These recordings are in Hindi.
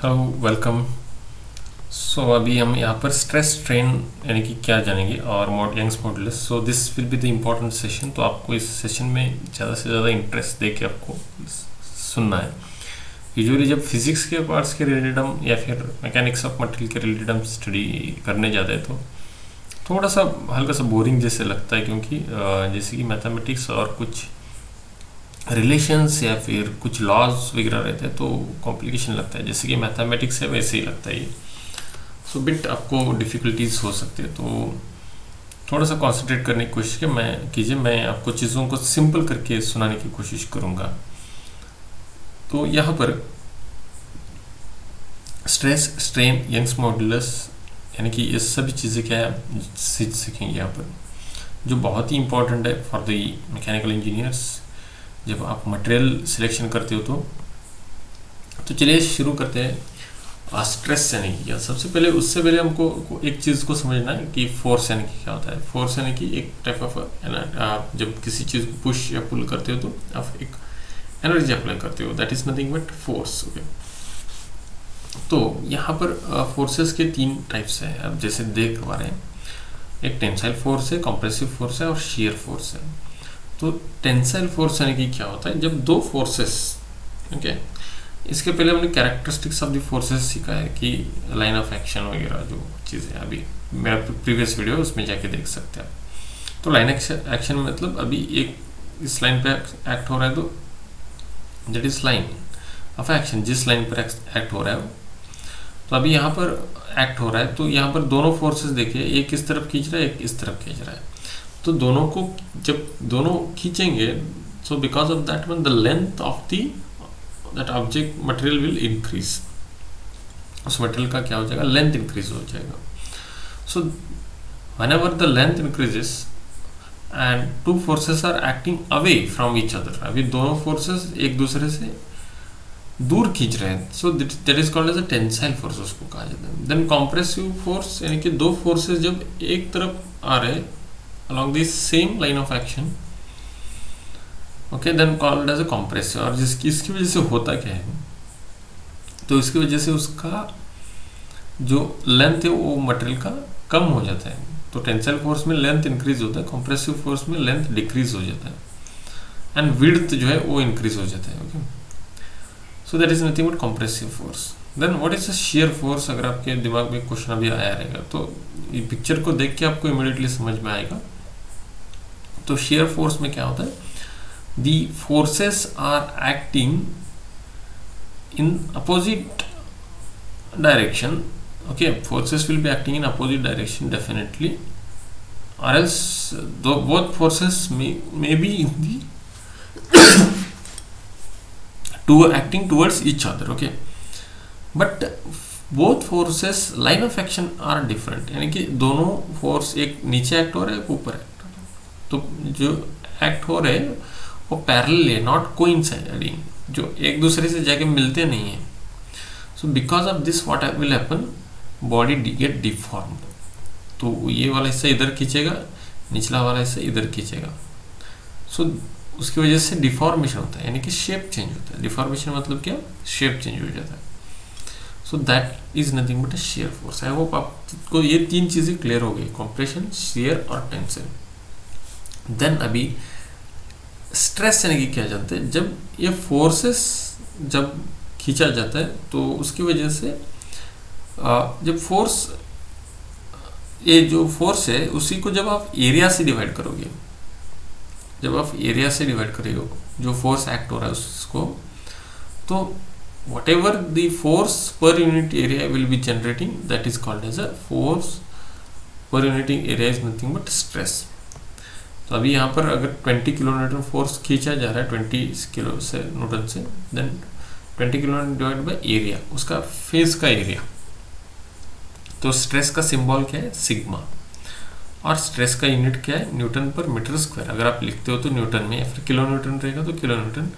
Hello welcome. अभी हम यहाँ पर स्ट्रेस स्ट्रेन यानी कि क्या जानेंगे और Young's modulus. This will be the important session. तो आपको इस सेशन में ज़्यादा से ज़्यादा इंटरेस्ट दे के आपको सुनना है। यूजुअली जब फिजिक्स के पार्ट्स के रिलेटेड हम या फिर मैकेनिक्स ऑफ मटेरियल के रिलेटेड हम स्टडी करने जाते हैं तो थोड़ा सा हल्का सा बोरिंग जैसे लगता है, क्योंकि जैसे कि मैथमेटिक्स और कुछ रिलेशंस या फिर कुछ लॉज वगैरह रहते हैं तो कॉम्प्लिकेशन लगता है। जैसे कि मैथमेटिक्स है वैसे ही लगता है ये। बिट आपको डिफ़िकल्टीज हो सकती है, तो थोड़ा सा कंसंट्रेट करने की कोशिश कीजिए। मैं आपको चीज़ों को सिंपल करके सुनाने की कोशिश करूँगा। तो यहाँ पर स्ट्रेस स्ट्रेन यंग्स मॉडुलस यानी कि ये सभी चीज़ें क्या है सीखेंगे यहाँ पर, जो बहुत ही इंपॉर्टेंट है फॉर द मैकेनिकल इंजीनियर्स जब आप मटेरियल सिलेक्शन करते हो। तो चलिए शुरू करते हैं स्ट्रेस यानी कि क्या। सबसे पहले उससे पहले हमको एक चीज़ को समझना है कि फोर्स यानी कि क्या होता है। फोर्स यानी कि एक टाइप ऑफ आप जब किसी चीज़ को पुश या पुल करते हो तो आप एक एनर्जी अप्लाई करते हो, that is nothing but force. Okay, तो यहाँ पर फोर्सेस के तीन टाइप्स हैं, आप जैसे देख पा रहे हैं। एक टेंसाइल फोर्स है, कंप्रेसिव फोर्स है और शियर फोर्स है। तो टेंसाइल फोर्स यानी कि क्या होता है, जब दो फोर्सेस, ओके, इसके पहले हमने कैरेक्टरिस्टिक्स ऑफ द फोर्सेस सीखा है कि लाइन ऑफ एक्शन वगैरह जो चीज़ें, अभी मेरा प्रीवियस वीडियो उसमें जाके देख सकते हैं आप। तो लाइन एक्शन मतलब अभी एक इस लाइन पे एक्ट हो रहा है तो that is line of action, जिस लाइन पर एक्ट हो रहा है। तो अभी यहाँ पर एक्ट हो रहा है तो यहाँ पर दोनों फोर्सेस देखिए, एक इस तरफ खींच रहा है, एक इस तरफ खींच रहा है। तो दोनों को जब दोनों खींचेंगे so because of that one the length of the that object material will increase. उस मटेरियल का क्या हो जाएगा, लेंथ इंक्रीज हो जाएगा। So whenever the length increases and two forces are acting away from each other, अभी दोनों फोर्सेस एक दूसरे से दूर खींच रहे हैं, so that is called as a tensile force, उसको कहा जाता है। देन कॉम्प्रेसिव फोर्स यानी कि दो फोर्सेस जब एक तरफ आ रहे हैं along the same line of action, okay, then called as a compressive। और इसकी वजह से होता क्या है, तो इसकी वजह से उसका जो लेंथ है वो मटेरियल का कम हो जाता है। तो टेंसाइल फोर्स में लेंथ इंक्रीज होता है, कॉम्प्रेसिव फोर्स में लेंथ डिक्रीज हो जाता है एंड विड्थ जो है वो इंक्रीज हो जाता है। Okay, so that is nothing but compressive force. Then what is a shear force, अगर आपके दिमाग में क्वेश्चन अभी आया रहेगा तो ये पिक्चर को देख के आपको इमीडिएटली समझ में आएगा। तो shear फोर्स में क्या होता है, the forces are acting in opposite direction, okay, forces will be acting in opposite direction definitely, or else both forces may be in the acting towards each other, okay, but both forces line of action are different, यानी कि दोनों फोर्स एक नीचे एक्ट हो रहा है, एक ऊपर है, तो जो एक्ट हो रहे हैं वो पैरेलल है, नॉट कोइंसाइडिंग, जो एक दूसरे से जाके मिलते नहीं है। सो because of this what will happen, body get deformed. तो ये वाला हिस्सा इधर खींचेगा, निचला वाला हिस्सा इधर खींचेगा। सो उसकी वजह से डिफॉर्मेशन होता है, यानी कि शेप चेंज होता है। डिफॉर्मेशन मतलब क्या, शेप चेंज हो जाता है। सो that is nothing but a shear force. I hope आपको ये तीन चीज़ें क्लियर हो गई, कॉम्प्रेशन, शियर और टेंशन। देन अभी स्ट्रेस यानी कि क्या जानते हैं, जब ये फोर्सेस जब खींचा जाता है तो उसकी वजह से जब फोर्स, ये जो फोर्स है उसी को जब आप एरिया से डिवाइड करोगे, जब आप एरिया से डिवाइड करोगे जो फोर्स एक्ट हो रहा है उसको, तो whatever the force per unit area will be generating, that is called as a force per unit area is nothing but stress. तो अभी यहाँ पर अगर 20 किलो न्यूटन फोर्स खींचा जा रहा है 20 किलो से न्यूटन से, then 20 kilo newton divide by area, उसका फेस का एरिया। तो स्ट्रेस का सिंबल क्या है, सिग्मा, और स्ट्रेस का यूनिट क्या है, न्यूटन पर मीटर स्क्वायर। अगर आप लिखते हो तो न्यूटन में, या फिर किलो न्यूटन रहेगा तो किलो न्यूटन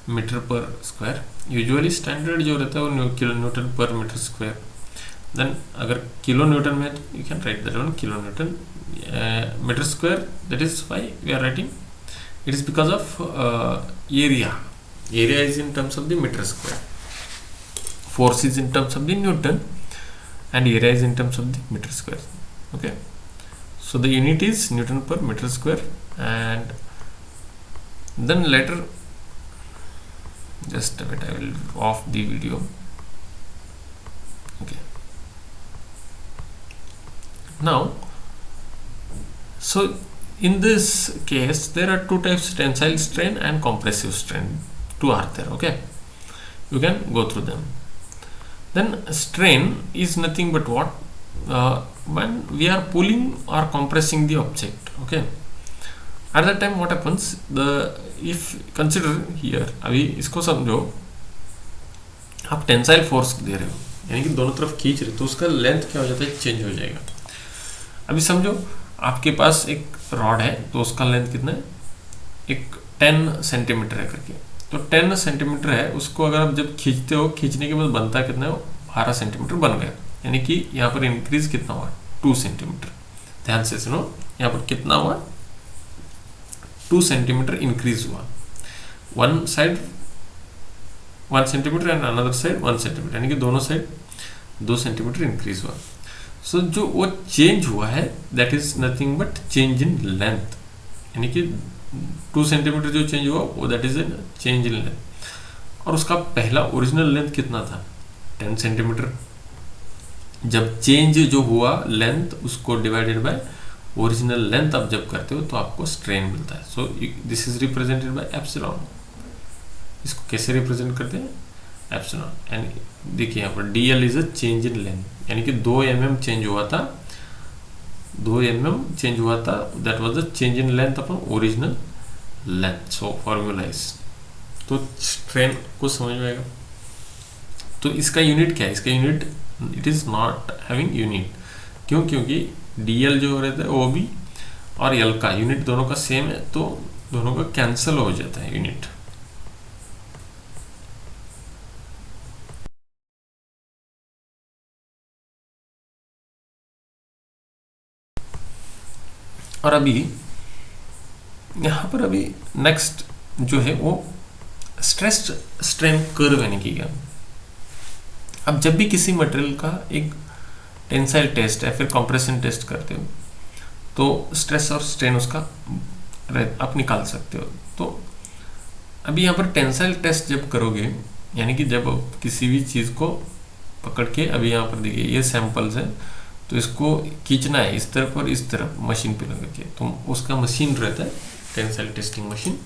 मीटर पर स्क्वायर। यूजुअली स्टैंडर्ड जो रहता है वो किलो न्यूटन पर मीटर स्क्वायर। देन अगर किलो न्यूटन में you can write that one kilo Newton meter square, that is why we are writing it is because of area is in terms of the meter square. force is in terms of the Newton and area is in terms of the meter square. Okay, so the unit is Newton per meter square. And then later, just a bit, I will off the video. Okay, now so in this case there are two types, tensile strain and compressive strain. Two are there. Okay, you can go through them. Then strain is nothing but what, when we are pulling or compressing the object. Okay, at that time what happens, if consider here, अभी इसको समझो, आप टेंसाइल फोर्स दे रहे हो, यानी कि दोनों तरफ खींच रहे हो, तो उसका लेंथ क्या हो जाता है, चेंज हो जाएगा. अभी समझो आपके पास एक रॉड है, तो उसका लेंथ कितना है, एक 10 सेंटीमीटर है करके, तो 10 सेंटीमीटर है, उसको अगर आप जब खींचते हो, खींचने के बाद बनता है कितना है, 12 सेंटीमीटर बन गया, यानी कि यहाँ पर इंक्रीज कितना हुआ, 2 सेंटीमीटर. ध्यान से सुनो, यहाँ पर कितना हुआ, 2 सेंटीमीटर इंक्रीज हुआ. One side 1 centimetre and another side 1 centimetre, यानी कि दोनों साइड 2 सेंटीमीटर इंक्रीज हुआ. सो जो वो चेंज हुआ है, that is nothing but change in length, यानी कि 2 सेंटीमीटर जो चेंज हुआ वो that is an change in length. और उसका पहला ओरिजिनल लेंथ कितना था, 10 सेंटीमीटर. जब चेंज जो हुआ लेंथ, उसको डिवाइडेड बाय ओरिजिनल लेंथ आप जब करते हो तो आपको स्ट्रेन मिलता है. So this is represented by epsilon. इसको कैसे रिप्रेजेंट करते हैं, एप्सिलॉन. एंड देखिए यहाँ पर dl is a change in length, यानी कि 2 mm चेंज हुआ था, 2 mm चेंज हुआ था, that was the change in length upon original length. So formula is, तो स्ट्रेन को समझ में आएगा. तो इसका यूनिट क्या है, इसका unit, it is not having unit. क्यों, क्योंकि dl जो रहता है वो भी और l का यूनिट दोनों का सेम है, तो दोनों का कैंसिल हो जाता है यूनिट. और अभी यहाँ पर अभी नेक्स्ट जो है वो स्ट्रेस स्ट्रेन कर्व, यानी कि क्या, अब जब भी किसी मटेरियल का एक टेंसाइल टेस्ट या फिर कंप्रेशन टेस्ट करते हो, तो स्ट्रेस और स्ट्रेन उसका आप निकाल सकते हो. तो अभी यहाँ पर टेंसाइल टेस्ट जब करोगे, यानी कि जब किसी भी चीज़ को पकड़ के, अभी यहाँ पर देखिए ये सैंपल्स हैं, तो इसको खींचना है इस तरफ और इस तरफ मशीन पे लगा के, तो उसका मशीन रहता है टेंसाइल टेस्टिंग मशीन,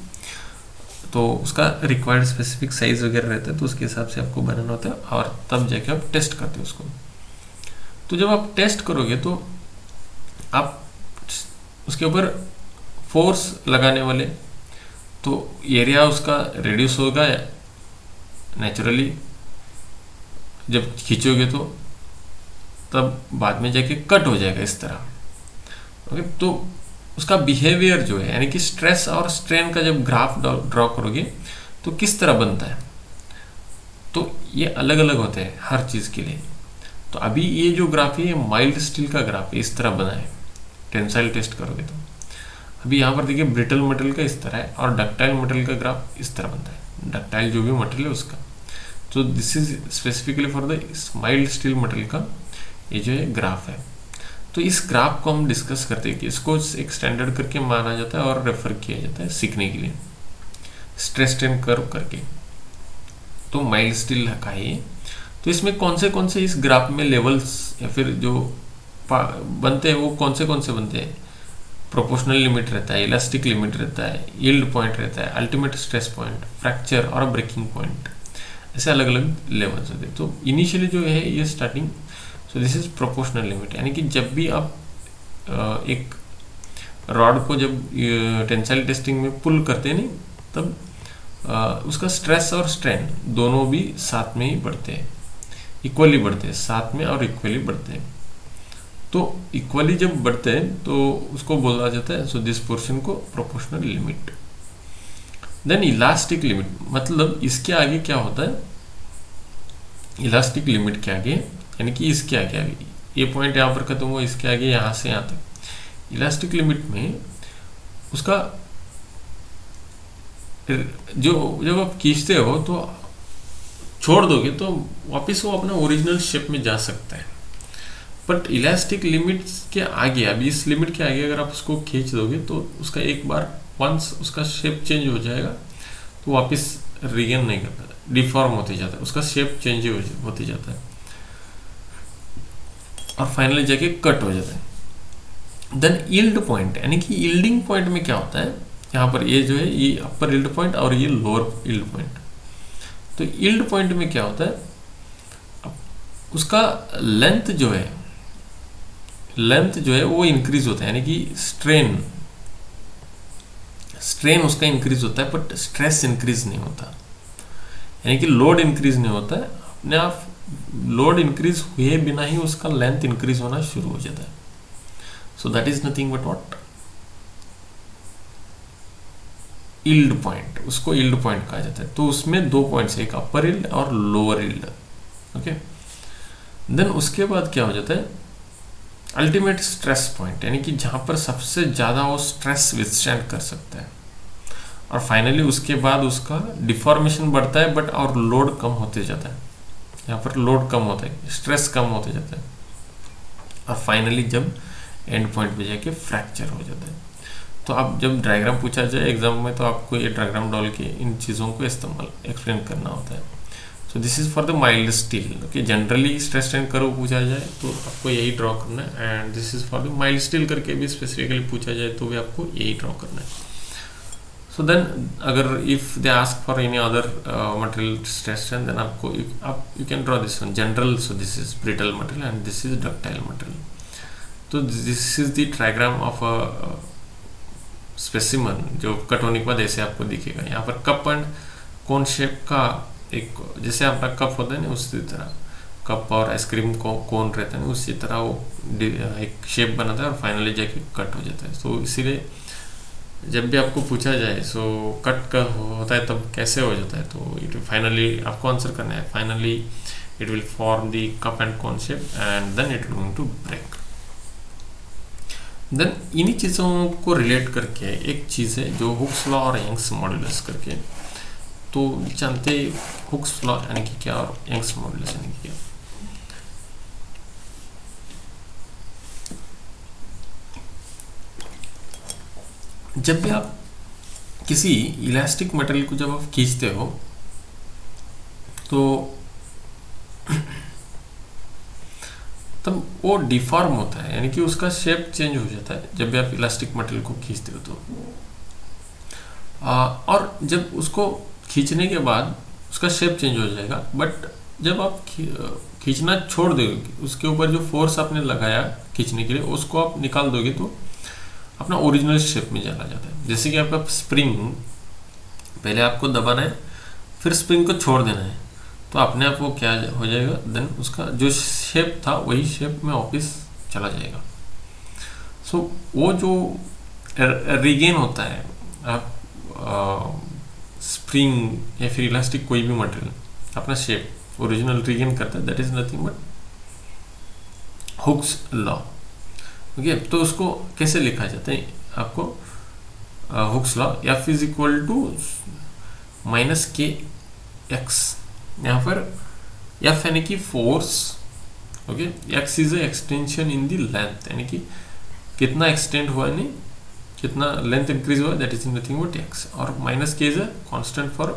तो उसका रिक्वायर्ड स्पेसिफिक साइज वगैरह रहता है, तो उसके हिसाब से आपको बनाना होता है, और तब जाके आप टेस्ट करते हो उसको. तो जब आप टेस्ट करोगे तो आप उसके ऊपर फोर्स लगाने वाले, तो एरिया उसका रिड्यूस होगा नेचुरली, जब खींचोगे तो तब बाद में जाके कट हो जाएगा इस तरह. ओके, तो उसका बिहेवियर जो है, यानी कि स्ट्रेस और स्ट्रेन का जब ग्राफ ड्रॉ करोगे तो किस तरह बनता है, तो ये अलग अलग होते हैं हर चीज़ के लिए. तो अभी ये जो ग्राफ है, ये माइल्ड स्टील का ग्राफ है, इस तरह बना है. टेंसाइल टेस्ट करोगे तो अभी यहाँ पर देखिए ब्रिटल मटेरियल का इस तरह है, और डक्टाइल मटेरियल का ग्राफ इस तरह बनता है, डक्टाइल जो भी मटेरियल है उसका. तो this is specifically for the mild steel material का ये जो है ग्राफ है. तो इस ग्राफ को हम डिस्कस करते हैं कि इसको एक स्टैंडर्ड करके माना जाता है और रेफर किया जाता है सीखने के लिए, स्ट्रेस स्ट्रेन कर्व करके. तो माइल्ड स्टील का है. तो इसमें कौन से इस ग्राफ में लेवल्स या फिर जो बनते हैं वो कौन से बनते हैं, प्रोपोर्शनल लिमिट रहता है, इलास्टिक लिमिट रहता है, यील्ड पॉइंट रहता है, अल्टीमेट स्ट्रेस पॉइंट, फ्रैक्चर और ब्रेकिंग पॉइंट, ऐसे अलग अलग लेवल्स होते हैं. तो इनिशियली जो है ये starting, so this is proportional limit, यानी कि जब भी आप एक रॉड को जब टेंसाइल टेस्टिंग में पुल करते हैं नहीं, तब उसका स्ट्रेस और स्ट्रेन दोनों भी साथ में ही बढ़ते हैं, इक्वली बढ़ते हैं, साथ में और इक्वली बढ़ते हैं. तो इक्वली जब बढ़ते हैं तो उसको बोला जाता है, सो दिस पोर्शन को proportional limit. Then elastic limit, मतलब इसके आगे क्या होता है, इलास्टिक लिमिट के आगे, यानी कि इसके आगे ये पॉइंट यहाँ पर खत्म हुआ, इसके आगे यहाँ से यहाँ तक. इलास्टिक लिमिट में उसका जो जब आप खींचते हो तो छोड़ दोगे तो वापस वो अपना ओरिजिनल शेप में जा सकता है। बट इलास्टिक लिमिट के आगे, अभी इस लिमिट के आगे अगर आप उसको खींच दोगे तो उसका एक बार वंस उसका शेप चेंज हो जाएगा तो वापस रिगेन नहीं करता, डिफॉर्म होते जाता है, उसका शेप चेंज होते जाता है और फाइनली जाके कट हो जाता है। देन यील्ड पॉइंट, यानी कि यील्डिंग पॉइंट में क्या होता है, यहाँ पर ये जो है ये अपर यील्ड पॉइंट और ये लोअर यील्ड पॉइंट। तो यील्ड पॉइंट में क्या होता है, उसका लेंथ जो है वो इंक्रीज होता है, यानी कि स्ट्रेन उसका इंक्रीज होता है बट स्ट्रेस इंक्रीज नहीं होता, यानी कि लोड इंक्रीज नहीं होता है, अपने आप लोड इंक्रीज हुए बिना ही उसका लेंथ इंक्रीज होना शुरू हो जाता है। सो that is nothing but what, yield point, उसको यील्ड पॉइंट कहा जाता है। तो उसमें दो पॉइंट्स है, एक अपर यील्ड और लोअर यील्ड। ओके, देन उसके बाद क्या हो जाता है, अल्टीमेट स्ट्रेस पॉइंट, यानी कि जहां पर सबसे ज्यादा वो स्ट्रेस विथस्टैंड कर सकता है। और फाइनली उसके बाद उसका डिफॉर्मेशन बढ़ता है बट और लोड कम होते जाता है, यहाँ पर लोड कम होता है, स्ट्रेस कम होते जाता है और फाइनली जब एंड पॉइंट पे जाके फ्रैक्चर हो जाता है। तो अब जब डायग्राम पूछा जाए एग्जाम में तो आपको ये डायग्राम डाल के इन चीज़ों को एक्सप्लेन करना होता है। So this is for the mild steel. Okay, generally stress strain curve पूछा जाए तो आपको यही ड्रॉ करना है, and this is for the mild steel करके भी स्पेसिफिकली पूछा जाए तो भी आपको यही ड्रॉ करना है। सो देन अगर if they ask for any other material stress strain, then आपको you can draw this one general. So this is brittle material and this is ductile material. तो this is the diagram of a specimen जो कट होने के बाद ऐसे आपको दिखेगा। यहाँ पर कप एंड कोन शेप का एक, जैसे आपका कप होता है ना उसी तरह कप और आइसक्रीम को कोन रहता है ना उसी तरह वो एक शेप बनाता है और फाइनली जाके कट हो जाता है। तो इसीलिए जब भी आपको पूछा जाए सो कट का होता है तब कैसे हो जाता है, तो इट फाइनली आपको आंसर करना है, finally it will form the cup and cone shape and then it will going to break. Then इन्हीं चीज़ों को रिलेट करके एक चीज़ है जो हुक्स लॉ और यंग्स मॉड्यूलस करके, तो जानते हुक्स लॉ यानी कि क्या और यंग्स मॉड्यूलस यानी कि क्या। जब भी आप किसी इलास्टिक मटेरियल को जब आप खींचते हो तो तब वो डिफॉर्म होता है, यानी कि उसका शेप चेंज हो जाता है जब भी आप इलास्टिक मटेरियल को खींचते हो तो। और जब उसको खींचने के बाद उसका शेप चेंज हो जाएगा, बट जब आप खींचना छोड़ दोगे उसके ऊपर जो फोर्स आपने लगाया खींचने के लिए उसको आप निकाल दोगे तो अपना ओरिजिनल शेप में चला जाता है। जैसे कि आपका स्प्रिंग, पहले आपको दबाना है फिर स्प्रिंग को छोड़ देना है तो अपने आप वो क्या हो जाएगा, देन उसका जो शेप था वही शेप में वापस चला जाएगा। सो वो जो रिगेन होता है, आप स्प्रिंग या फिर इलास्टिक कोई भी मटेरियल अपना शेप ओरिजिनल रिगेन करता है, that is nothing but Hooke's law. Okay, तो उसको कैसे लिखा जाता है आपको, Hooke's law F is equal to minus K X, यहाँ पर एफ यानी कि force, okay, X is extension in the length, यानी कि कितना एक्सटेंड हुआ नहीं कितना लेंथ इंक्रीज हुआ, that is nothing but X, और minus K is a constant for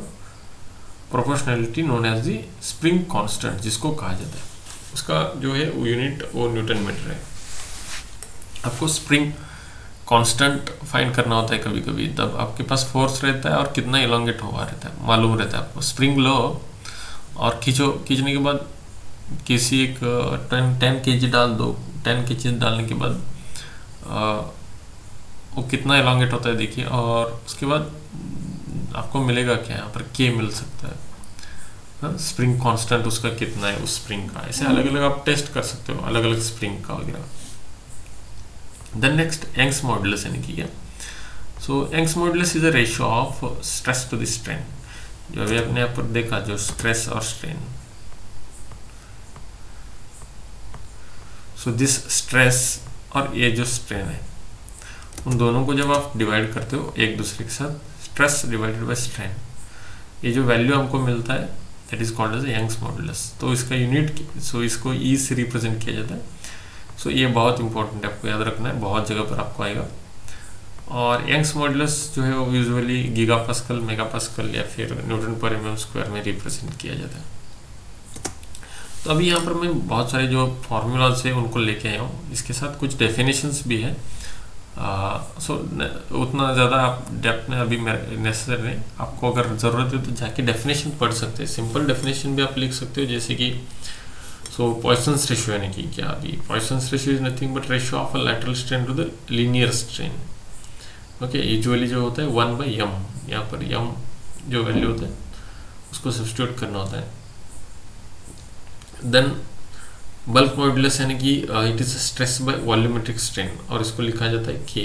proportionality known as the spring constant जिसको कहा जाता है। उसका जो है यूनिट वो न्यूटन मीटर है। आपको स्प्रिंग कांस्टेंट फाइंड करना होता है कभी कभी, तब आपके पास फोर्स रहता है और कितना इलोंगेट हुआ रहता है मालूम रहता है आपको। स्प्रिंग लो और खींचने के बाद किसी एक 10 kg डाल दो, 10 kg डालने के बाद वो कितना इलोंगेट होता है देखिए, और उसके बाद आपको मिलेगा क्या, यहाँ पर के मिल सकता है, स्प्रिंग कांस्टेंट उसका कितना है उस स्प्रिंग का। ऐसे अलग अलग आप टेस्ट कर सकते हो अलग अलग स्प्रिंग का वगैरह। देन नेक्स्ट यंग्स मॉड्यूलस यानी कि क्या। So Young's modulus is a ratio of stress to the strain, जो अभी आपने यहाँ पर देखा जो स्ट्रेस और स्ट्रेन। सो दिस स्ट्रेस और ये जो स्ट्रेन है उन दोनों को जब आप डिवाइड करते हो एक दूसरे के साथ, स्ट्रेस डिवाइडेड बाय स्ट्रेन, ये जो वैल्यू हमको मिलता है that is called as Young's modulus. तो इसका यूनिट, सो इसको ई से रिप्रेजेंट किया जाता है। सो ये बहुत इंपॉर्टेंट है, आपको याद रखना है, बहुत जगह पर आपको आएगा। और यंग्स मॉडुलस जो है वो usually giga pascal, mega pascal या फिर न्यूटन पर एम स्क्वायर में रिप्रेजेंट किया जाता है। तो अभी यहाँ पर मैं बहुत सारे जो फॉर्मूलाज है उनको लेके आया हूँ, इसके साथ कुछ डेफिनेशंस भी है। सो उतना ज़्यादा आप डेप्थ में अभी नेसेसरी नहीं, आपको अगर ज़रूरत है तो जाके डेफिनेशन पढ़ सकते हैं। सिंपल डेफिनेशन भी आप लिख सकते हो, जैसे कि सो पॉइसन्स रेशियो यानी कि क्या, अभी Poisson's ratio is nothing but ratio of a lateral strain to the linear strain. Okay, usually जो होता है 1/m, यहाँ पर m जो वैल्यू होता है उसको सब्स्टिट्यूट करना होता है। देन बल्क मॉडुलस यानी कि it is stress by volumetric strain, और इसको लिखा जाता है k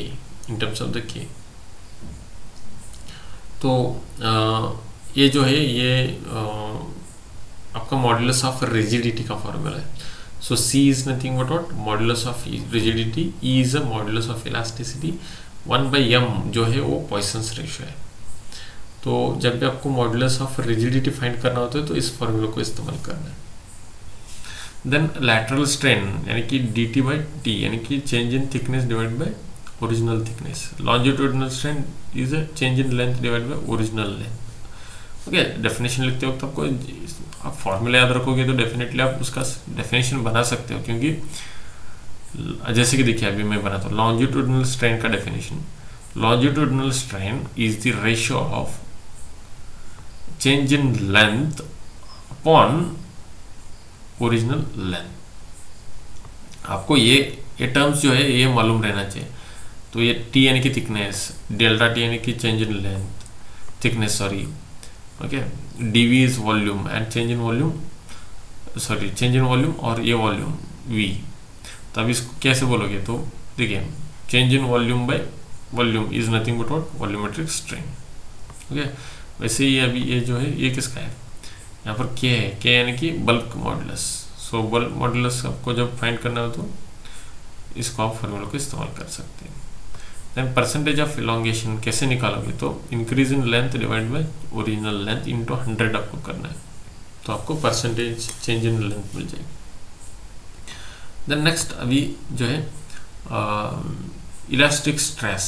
in terms of the k। तो ये जो है ये आपका मॉडुलस ऑफ रिजिडिटी का फॉर्मूला है। सो c is nothing but what, modulus of rigidity, e is a modulus of elasticity, 1/m जो है वो पॉइसन्स रेशियो है। तो जब भी आपको मॉडुलस ऑफ रिजिडिटी फाइंड करना होता है तो इस फॉर्मूला को इस्तेमाल करना है। देन लैटरल स्ट्रेन यानी कि dt/t यानी कि change in thickness divide by original thickness. Longitudinal strain is a change in length divide by original length. Okay, definition लिखते वक्त आपको आप फॉर्मूला याद रखोगे तो डेफिनेटली आप उसका डेफिनेशन बना सकते हो, क्योंकि जैसे कि देखिए अभी मैं बनाता हूँ लॉन्जिट्यूडिनल स्ट्रेन का definition. Longitudinal strain is the ratio of change in length upon original length. आपको ये टर्म्स जो है ये मालूम रहना चाहिए। तो ये t यानी कि थिकनेस, डेल्टा t यानी कि change in length, thickness sorry, okay, dv is volume and change in volume, sorry change in volume, और ये वॉल्यूम v। तब इसको कैसे बोलोगे, तो देखिए change in volume by volume is nothing but what, volumetric strain. Okay, वैसे ही अभी ये जो है ये किसका है, यहाँ पर k है, k यानी कि बल्क मॉडुलस। सो बल्क मॉडुलस आपको जब फाइंड करना हो तो इसको आप फॉर्मूला को इस्तेमाल कर सकते हैं। देन परसेंटेज ऑफ इलोंगेशन कैसे निकालोगे, तो increase in length divide by original length into 100 आपको करना है, तो आपको परसेंटेज चेंज इन लेंथ मिल जाएगी। देन नेक्स्ट अभी जो है elastic stress.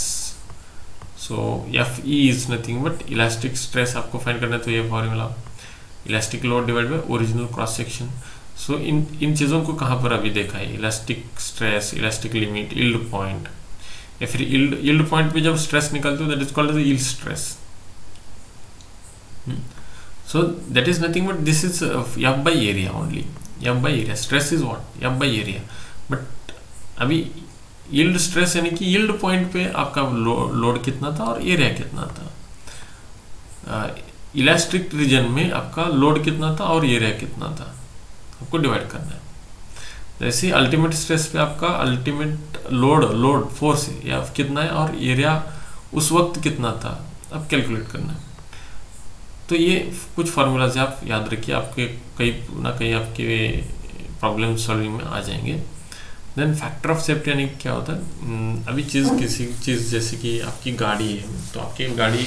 So Fe is nothing but elastic stress आपको फाइंड करना है, तो ये formula elastic load divide by original cross section. So इन चीज़ों को कहाँ पर अभी देखा है, elastic stress, elastic limit, yield point, या फिर यील्ड पॉइंट पे जब स्ट्रेस निकलते हो that is called as yield stress. So that is nothing but this is F by area only, F by area, stress is what, F by area। But अभी यील्ड स्ट्रेस यानी कि यील्ड पॉइंट पे आपका लोड कितना था और एरिया कितना था। इलास्टिक रीजन में आपका लोड कितना था और एरिया कितना था, आपको डिवाइड करना है। जैसे अल्टीमेट स्ट्रेस पे आपका अल्टीमेट लोड फोर्स या कितना है और एरिया उस वक्त कितना था, आप कैलकुलेट करना है। तो ये कुछ फार्मूलाज आप याद रखिए, आपके कहीं ना कहीं आपके प्रॉब्लम सॉल्विंग में आ जाएंगे। देन फैक्टर ऑफ सेफ्टी यानी क्या होता है, अभी किसी चीज़ जैसे कि आपकी गाड़ी है, तो आपकी गाड़ी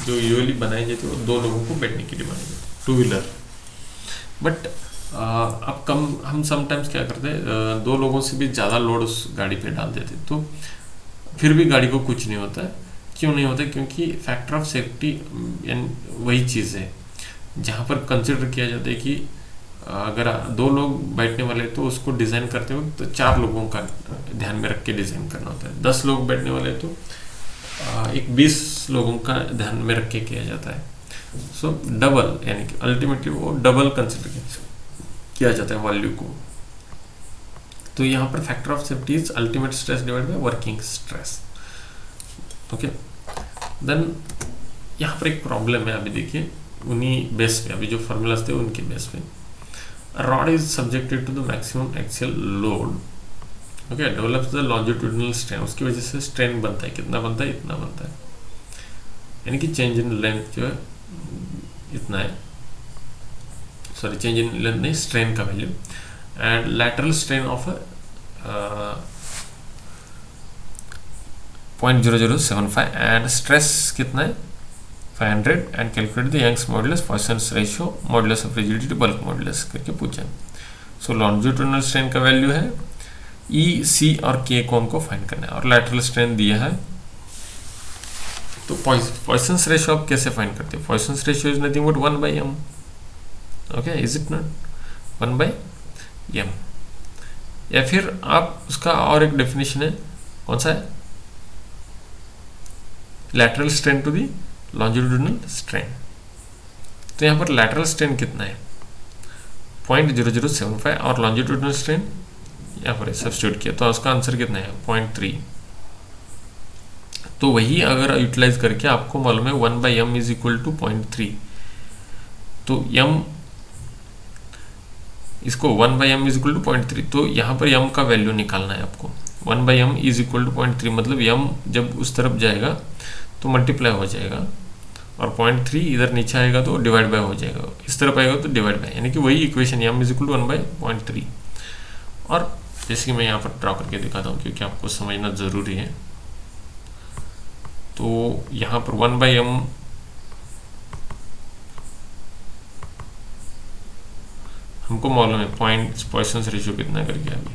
जो यूजुअली बनाई जाती है वो 2 लोगों को बैठने के लिए बनाई जाती है, 2 व्हीलर। बट अब हम समटाइम्स क्या करते हैं, 2 लोगों से भी ज़्यादा लोड उस गाड़ी पे डाल देते, तो फिर भी गाड़ी को कुछ नहीं होता है। क्यों नहीं होता, क्योंकि फैक्टर ऑफ सेफ्टी वही चीज़ है जहाँ पर कंसिडर किया जाता है कि अगर 2 लोग बैठने वाले तो उसको डिज़ाइन करते वक्त तो 4 लोगों का ध्यान में रख के डिज़ाइन करना होता है। 10 लोग बैठने वाले तो एक 20 लोगों का ध्यान में रख के किया जाता है। सो डबल यानी कि अल्टीमेटली वो डबल कंसिडर किया जाता है वैल्यू को। तो यहाँ पर factor of safety is ultimate stress divide by working stress. Okay, then यहाँ पर एक प्रॉब्लम है, अभी देखिए उन्हीं बेस पे, अभी जो फॉर्मूलाज थे उनके बेस पे, rod is subjected to the maximum axial load, okay, develops the longitudinal strain, उसकी वजह से स्ट्रेन बनता है, कितना बनता है, इतना बनता है, यानी कि चेंज इन लेंथ जो है इतना है, सॉरी चेंज इन लेंथ नहीं, स्ट्रेन का value, and lateral strain of 0.0075 and stress कितना है 500 and calculate the Young's modulus, Poisson's ratio, modulus of rigidity, bulk modulus करके पूछा। सो लॉन्जिट्यूडिनल स्ट्रेन का वैल्यू है ई, सी और के को हमको फाइंड करना है, और लैटरल स्ट्रेन दिया है। तो पॉइसंस रेशियो आप कैसे फाइंड करते हैं? Poisson's ratio is nothing but 1/m। Okay, is it not 1/m? या फिर आप उसका और एक डेफिनेशन है, कौन सा है? Lateral strain to the longitudinal strain. तो यहाँ पर लैटरल स्ट्रेन कितना है? 0.0075 और लॉन्जिट्यूडिनल स्ट्रेन यहाँ पर सब्स्टिट्यूट किया तो उसका आंसर कितना है? 0.3। तो वही अगर यूटिलाइज करके आपको मालूम है 1/m इज इक्वल टू 0.3, तो m इसको 1/m इज इक्वल टू 0.3, तो यहाँ पर m का वैल्यू निकालना है आपको। 1/m इज इक्वल टू 0.3 मतलब m जब उस तरफ जाएगा तो मल्टीप्लाई हो जाएगा, और 0.3 इधर नीचे आएगा तो डिवाइड बाय हो जाएगा, इस तरफ आएगा तो डिवाइड बाय, यानी कि वही equation m is equal to 1/0.3। और जैसे कि मैं यहाँ पर ड्रॉ करके दिखाता हूँ क्योंकि आपको समझना ज़रूरी है। तो यहाँ पर 1/m हमको मालूम है पॉइसंस रेशियो कितना करके अभी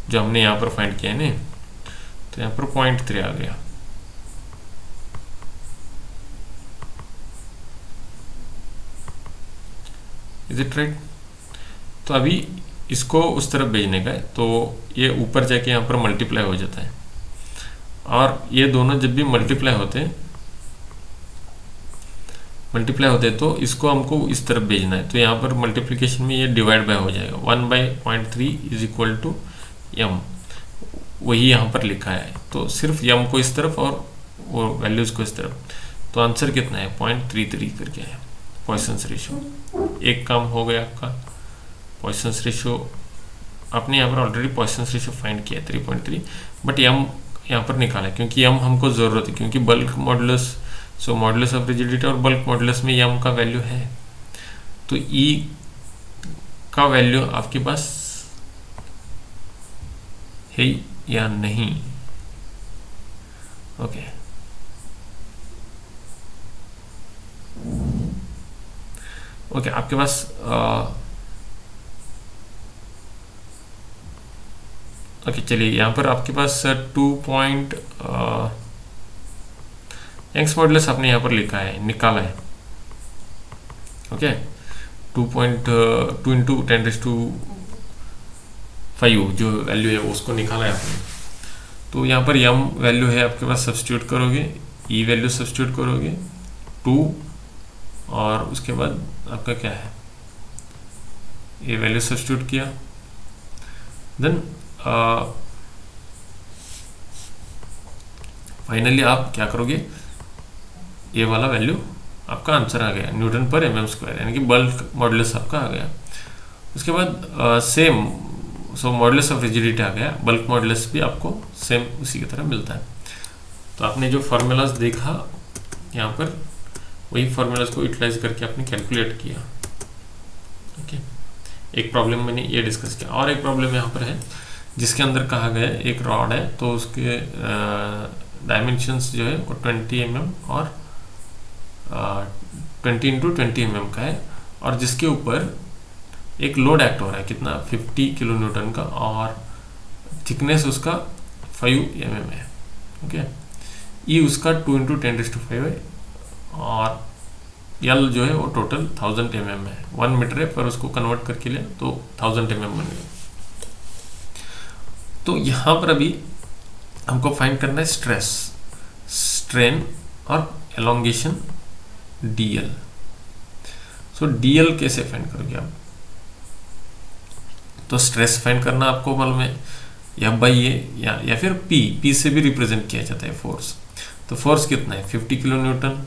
जो हमने यहाँ पर फाइंड किया है ना, तो यहाँ पर 0.3 आ गया। Is it right? तो अभी इसको उस तरफ भेजने का है, तो ये ऊपर जाके यहाँ पर मल्टीप्लाई हो जाता है, और ये दोनों जब भी मल्टीप्लाई होते तो इसको हमको इस तरफ भेजना है, तो यहाँ पर मल्टीप्लिकेशन में ये डिवाइड बाय हो जाएगा। 1/0.3 इज इक्वल टू m, वही यहाँ पर लिखा है, तो सिर्फ m को इस तरफ और वो वैल्यूज को इस तरफ। तो आंसर कितना है? 0.33 करके है पॉइसंस रेशियो। एक काम हो गया आपका। पॉइसंस रेशियो आपने यहाँ पर ऑलरेडी पॉइसंस रेशियो फाइंड किया 3.3, बट m यहाँ पर निकाला है क्योंकि m हमको ज़रूरत है, क्योंकि bulk modulus, so modulus of rigidity और बल्क मॉडुलस में m का वैल्यू है, तो e का वैल्यू आपके पास है या नहीं? ओके, ओके आपके पास ओके चलिए यहाँ पर आपके पास 2 यंग्स मॉडुलस आपने यहाँ पर लिखा है, निकाला है। ओके, 2.2 इंटू 10⁵ जो वैल्यू है उसको निकाला है आपने। तो यहाँ पर m वैल्यू है आपके पास, सब्स्टिट्यूट करोगे, e वैल्यू सब्स्टिट्यूट करोगे 2, और उसके बाद आपका क्या है, ये वैल्यू सब्स्टिट्यूट किया, देन फाइनली आप क्या करोगे, ये वाला वैल्यू आपका आंसर आ गया, न्यूटन पर mm², यानी कि बल्क मॉडुलस आपका आ गया। उसके बाद same, so modulus of rigidity आ गया, बल्क मॉडुलस भी आपको सेम उसी की तरह मिलता है। तो आपने जो फार्मूलाज देखा यहाँ पर, वही फार्मूलाज को यूटिलाइज करके आपने कैलकुलेट किया। ओके, एक प्रॉब्लम मैंने ये डिस्कस किया, और एक प्रॉब्लम यहाँ पर है जिसके अंदर कहा गया एक रॉड है, तो उसके डायमेंशंस जो है वो 20 mm और 20 इंटू 20 mm का है, और जिसके ऊपर एक लोड एक्ट हो रहा है, कितना, 50 किलो न्यूटन का, और थिकनेस उसका 5 mm है। ओके, ई उसका 2 इंटू 10⁵ है, और यल जो है वो टोटल 1000 mm है। 1 मीटर है, पर उसको कन्वर्ट करके ले तो 1000 mm बन गया। तो यहाँ पर अभी हमको फाइंड करना है स्ट्रेस, स्ट्रेन और एलोंगेशन dl। सो dl कैसे फाइंड करोगे आप? तो स्ट्रेस फाइंड करना आपको मालूम है, या बाई ए या फिर p से भी रिप्रेजेंट किया जाता है फोर्स। तो फोर्स कितना है? 50 किलो न्यूटन।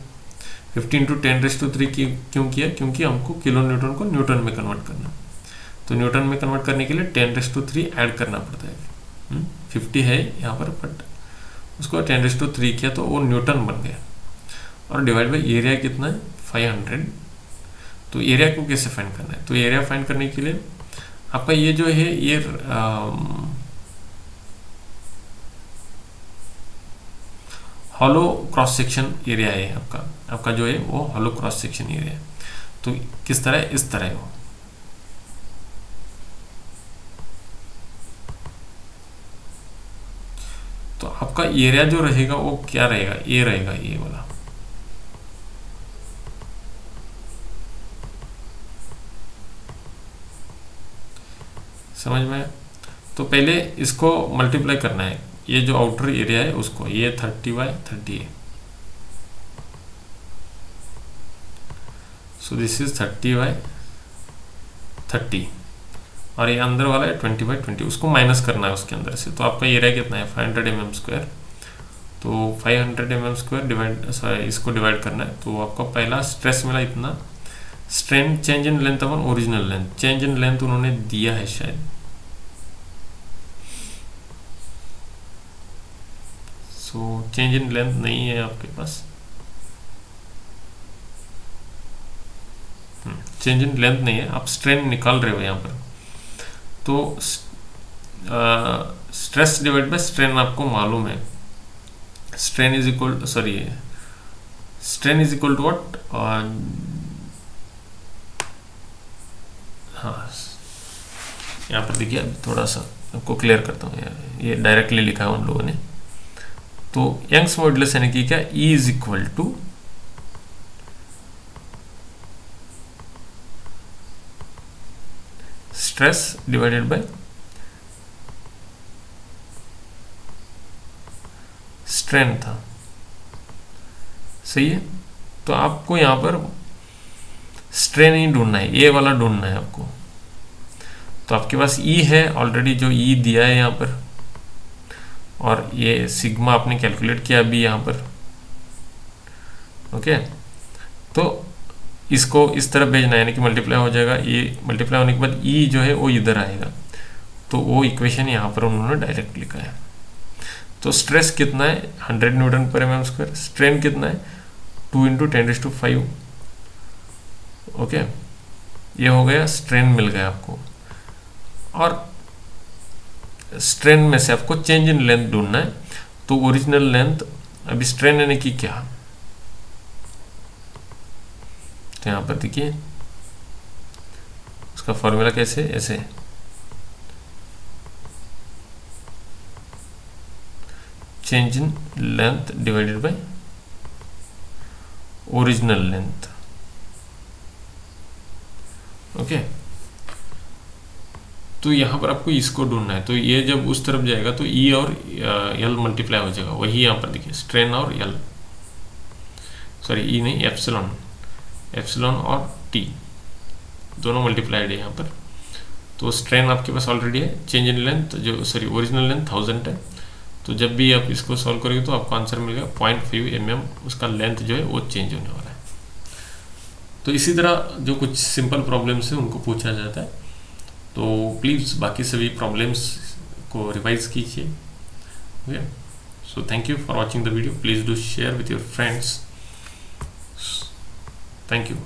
50 इंटू 10⁵ क्यों किया? क्योंकि हमको किलो न्यूटन को न्यूटन में कन्वर्ट करना, तो न्यूटन में कन्वर्ट करने के लिए 10⁵ ऐड करना पड़ता है। 50 है यहाँ पर, बट उसको 10⁵ किया तो वो न्यूटन बन गया, और डिवाइड बाई एरिया कितना है? 500। तो एरिया को कैसे फाइंड करना है? तो एरिया फाइंड करने के लिए आपका ये जो है, ये हॉलो क्रॉस सेक्शन एरिया है आपका जो है वो हॉलो क्रॉस सेक्शन एरिया है। तो किस तरह, इस तरह हो। तो आपका एरिया जो रहेगा वो क्या रहेगा, ए रहेगा, ये वाला। समझ में? तो पहले इसको मल्टीप्लाई करना है, ये जो आउटर एरिया है उसको, ये 30/30 है। सो दिस इज 30/30 और ये अंदर वाला है 20/20, उसको माइनस करना है उसके अंदर से। तो आपका एरिया कितना है 500 mm²। तो 500 mm² डिवाइड, सॉरी इसको डिवाइड करना है। तो आपको पहला स्ट्रेस मिला इतना, strain change in length upon original length, change in length उन्होंने दिया है शायद, सो चेंज इन लेंथ नहीं है आपके पास, चेंज इन लेंथ नहीं है, आप स्ट्रेन निकाल रहे हो यहाँ पर। तो स्ट्रेस डिवाइड बाय स्ट्रेन आपको मालूम है, strain is equal, sorry strain is equal to what, हाँ यहाँ पर देखिए, अभी थोड़ा सा आपको क्लियर करता हूँ, ये डायरेक्टली लिखा है उन लोगों ने। तो यंग्स मॉडुलस यानी कि क्या, E is equal to stress divided by strain था, सही है। तो आपको यहाँ पर स्ट्रेन ही ढूंढना है, ये वाला ढूंढना है आपको। तो आपके पास E है ऑलरेडी, जो E दिया है यहाँ पर, और ये सिग्मा आपने कैलकुलेट किया अभी यहाँ पर, ओके। तो इसको इस तरफ भेजना है, यानी कि मल्टीप्लाई हो जाएगा, ये मल्टीप्लाई होने के बाद E जो है वो इधर आएगा। तो वो इक्वेशन यहाँ पर उन्होंने डायरेक्ट लिखा है। तो स्ट्रेस कितना है 100 Nm², स्ट्रेन कितना है 2 × 10⁵, ओके। ये हो गया, स्ट्रेन मिल गया आपको। और स्ट्रेन में से आपको चेंज इन लेंथ ढूंढना है। तो ओरिजिनल लेंथ, अभी स्ट्रेन यानी कि क्या, तो यहाँ पर देखिए उसका फॉर्मूला कैसे, ऐसे change in length divided by original length, okay. तो यहाँ पर आपको इसको ढूंढना है। तो ये जब उस तरफ जाएगा तो E और L मल्टीप्लाई हो जाएगा, वही यहाँ पर देखिए स्ट्रेन और L, सॉरी E नहीं, एप्सिलॉन और T दोनों मल्टीप्लाइड है यहाँ पर। तो स्ट्रेन आपके पास ऑलरेडी है, चेंज इन लेंथ जो, सॉरी ओरिजिनल लेंथ 1000 है। तो जब भी आप इसको सॉल्व करेंगे तो आपको आंसर मिलेगा 0.5 mm, उसका लेंथ जो है वो चेंज होने वाला है। तो इसी तरह जो कुछ सिंपल प्रॉब्लम्स है उनको पूछा जाता है। तो प्लीज़ बाकी सभी प्रॉब्लम्स को रिवाइज कीजिए, okay. So thank you for watching the video, please do share with your friends, thank you.